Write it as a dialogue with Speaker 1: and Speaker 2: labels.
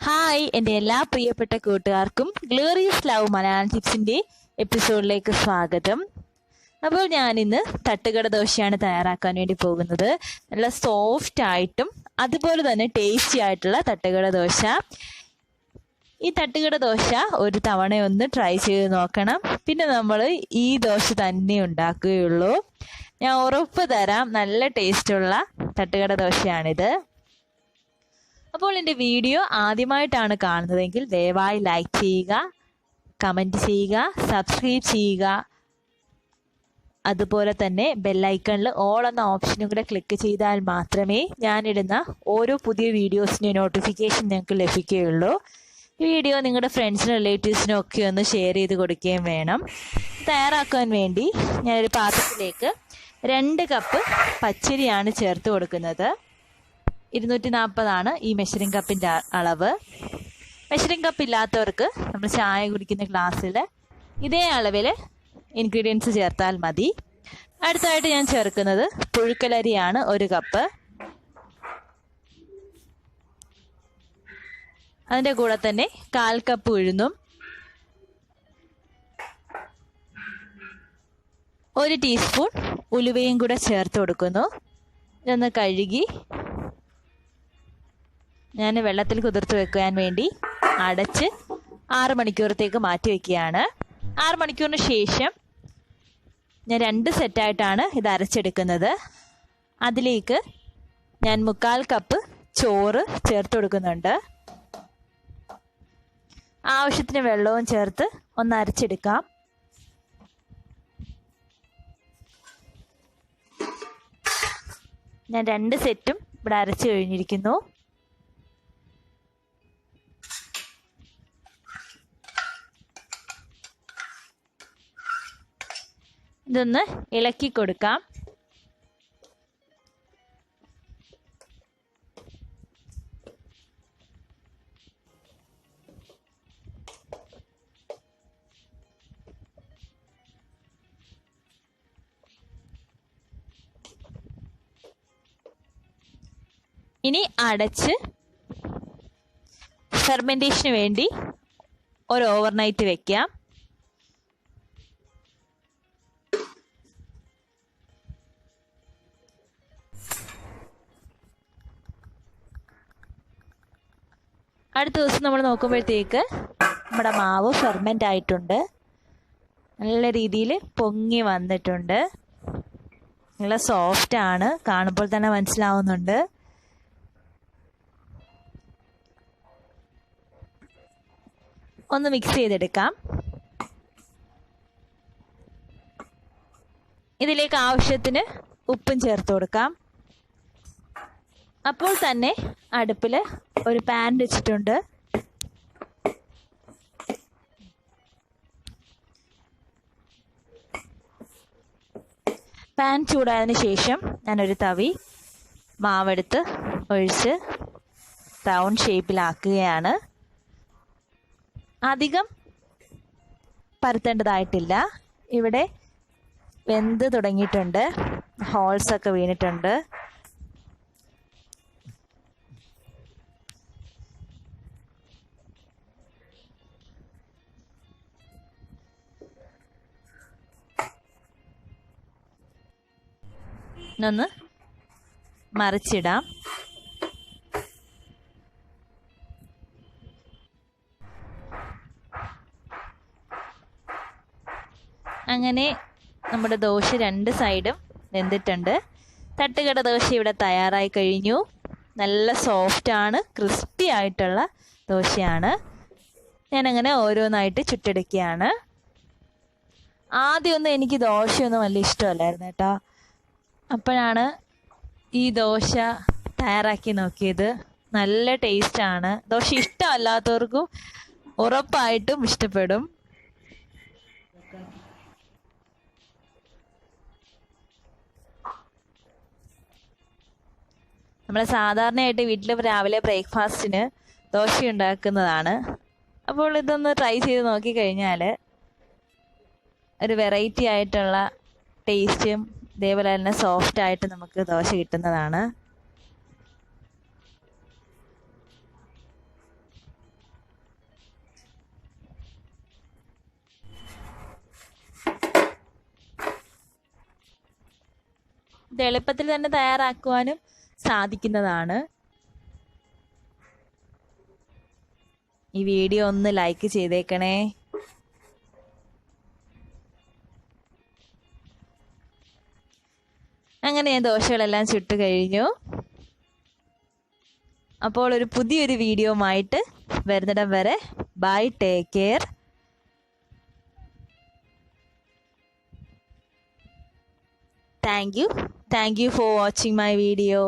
Speaker 1: Hi എൻ്റെ എല്ലാ പ്രിയപ്പെട്ട കൂട്ടുകാർക്കും ഗ്ലോറിയസ് ലവ് മലയാളം ടിപ്സിൻ്റെ എപ്പിസോഡിലേക്ക് സ്വാഗതം. അപ്പോൾ ഞാനിന്ന് തട്ടുകട ദോശയാണ് തയ്യാറാക്കാൻ വേണ്ടി പോകുന്നത്. നല്ല സോഫ്റ്റ് ആയിട്ടും അതുപോലെ തന്നെ ടേസ്റ്റി ആയിട്ടുള്ള തട്ടുകട ദോശ. ഈ തട്ടുകട ദോശ ഒരു തവണയൊന്ന് ട്രൈ ചെയ്ത് നോക്കണം. പിന്നെ നമ്മൾ ഈ ദോശ തന്നെ ഉണ്ടാക്കുകയുള്ളൂ. ഞാൻ ഉറപ്പ് തരാം, നല്ല ടേസ്റ്റുള്ള തട്ടുകട ദോശയാണിത്. അപ്പോൾ എൻ്റെ വീഡിയോ ആദ്യമായിട്ടാണ് കാണുന്നതെങ്കിൽ ദയവായി ലൈക്ക് ചെയ്യുക, കമൻറ്റ് ചെയ്യുക, സബ്സ്ക്രൈബ് ചെയ്യുക. അതുപോലെ തന്നെ ബെല്ലൈക്കണിൽ ഓൾ എന്ന ഓപ്ഷനും കൂടെ ക്ലിക്ക് ചെയ്താൽ മാത്രമേ ഞാനിടുന്ന ഓരോ പുതിയ വീഡിയോസിൻ്റെ നോട്ടിഫിക്കേഷൻ നിങ്ങൾക്ക് ലഭിക്കുകയുള്ളൂ. ഈ വീഡിയോ നിങ്ങളുടെ ഫ്രണ്ട്സിനും റിലേറ്റീവ്സിനും ഒക്കെ ഒന്ന് ഷെയർ ചെയ്ത് കൊടുക്കുകയും വേണം. തയ്യാറാക്കാൻ വേണ്ടി ഞാനൊരു പാത്രത്തിലേക്ക് 2 കപ്പ് പച്ചരിയാണ് ചേർത്ത് കൊടുക്കുന്നത്. 240 ഈ മെഷറിംഗ് കപ്പിൻ്റെ അളവ്. മെഷറിംഗ് കപ്പ് ഇല്ലാത്തവർക്ക് നമ്മൾ ചായ കുടിക്കുന്ന ഗ്ലാസ്സിൽ ഇതേ അളവിൽ ഇൻഗ്രീഡിയൻസ് ചേർത്താൽ മതി. അടുത്തായിട്ട് ഞാൻ ചേർക്കുന്നത് പുഴുക്കലരിയാണ്, 1 കപ്പ്. അതിൻ്റെ കൂടെ തന്നെ 1/4 കപ്പ് ഉഴുന്നും, 1 ടീസ്പൂൺ ഉലുവയും കൂടെ ചേർത്ത് കൊടുക്കുന്നു. ഇതൊന്ന് കഴുകി ഞാൻ വെള്ളത്തിൽ കുതിർത്ത് വെക്കാൻ വേണ്ടി അടച്ച് 6 മണിക്കൂറത്തേക്ക് മാറ്റി വയ്ക്കുകയാണ്. 6 മണിക്കൂറിന് ശേഷം ഞാൻ 2 സെറ്റായിട്ടാണ് ഇത് അരച്ചെടുക്കുന്നത്. അതിലേക്ക് ഞാൻ 1/4 കപ്പ് ചോറ് ചേർത്ത് കൊടുക്കുന്നുണ്ട്. ആവശ്യത്തിന് വെള്ളവും ചേർത്ത് ഒന്ന് അരച്ചെടുക്കാം. ഞാൻ 2 സെറ്റും ഇവിടെ അരച്ച് കഴിഞ്ഞിരിക്കുന്നു. ഇതൊന്ന് ഇളക്കി കൊടുക്കാം. ഇനി അടച്ച് ഫെർമെൻറ്റേഷന് വേണ്ടി ഒരു ഓവർനൈറ്റ് വെക്കാം. അടുത്ത ദിവസം നമ്മൾ നോക്കുമ്പോഴത്തേക്ക് നമ്മുടെ മാവ് ഫെർമെൻ്റ് ആയിട്ടുണ്ട്. നല്ല രീതിയിൽ പൊങ്ങി വന്നിട്ടുണ്ട്. നല്ല സോഫ്റ്റ് ആണ്, കാണുമ്പോൾ തന്നെ മനസ്സിലാവുന്നുണ്ട്. ഒന്ന് മിക്സ് ചെയ്തെടുക്കാം. ഇതിലേക്ക് ആവശ്യത്തിന് ഉപ്പും ചേർത്ത് കൊടുക്കാം. അപ്പോൾ തന്നെ അടുപ്പിൽ ഒരു പാൻ വെച്ചിട്ടുണ്ട്. പാൻ ചൂടായതിനു ശേഷം ഞാനൊരു തവി മാവെടുത്ത് ഒഴിച്ച് റൗണ്ട് ഷേപ്പിലാക്കുകയാണ്. അധികം പരത്തേണ്ടതായിട്ടില്ല. ഇവിടെ വെന്ത് തുടങ്ങിയിട്ടുണ്ട്, ഹോൾസൊക്കെ വീണിട്ടുണ്ട്. ഒന്ന് മറിച്ചിടാം. അങ്ങനെ നമ്മുടെ ദോശ 2 സൈഡും വെന്തിട്ടുണ്ട്. തട്ടുകട ദോശ ഇവിടെ തയ്യാറായി കഴിഞ്ഞു. നല്ല സോഫ്റ്റാണ്, ക്രിസ്പി ആയിട്ടുള്ള ദോശയാണ്. ഞാനങ്ങനെ ഓരോന്നായിട്ട് ചുട്ടെടുക്കുകയാണ്. ആദ്യമൊന്നും എനിക്ക് ദോശയൊന്നും വലിയ ഇഷ്ടമല്ലായിരുന്നു കേട്ടോ. അപ്പോഴാണ് ഈ ദോശ തയ്യാറാക്കി നോക്കിയത്. നല്ല ടേസ്റ്റാണ്. ദോശ ഇഷ്ടമല്ലാത്തവർക്കും ഉറപ്പായിട്ടും ഇഷ്ടപ്പെടും. നമ്മൾ സാധാരണയായിട്ട് വീട്ടിൽ രാവിലെ ബ്രേക്ക്ഫാസ്റ്റിന് ദോശ ഉണ്ടാക്കുന്നതാണ്. അപ്പോൾ ഇതൊന്ന് ട്രൈ ചെയ്ത് നോക്കിക്കഴിഞ്ഞാൽ ഒരു വെറൈറ്റി ആയിട്ടുള്ള ടേസ്റ്റും ഇതേപോലെ തന്നെ സോഫ്റ്റ് ആയിട്ട് നമുക്ക് ദോശ കിട്ടുന്നതാണ്. ഇത് എളുപ്പത്തിൽ തന്നെ തയ്യാറാക്കുവാനും സാധിക്കുന്നതാണ്. ഈ വീഡിയോ ഒന്ന് ലൈക്ക് ചെയ്തേക്കണേ. അങ്ങനെ ഞാൻ ദോശകളെല്ലാം ചുട്ട് കഴിഞ്ഞു. അപ്പോൾ ഒരു പുതിയൊരു വീഡിയോയുമായിട്ട് വരുന്നിടം വരെ bye, take care. Thank you for watching my video.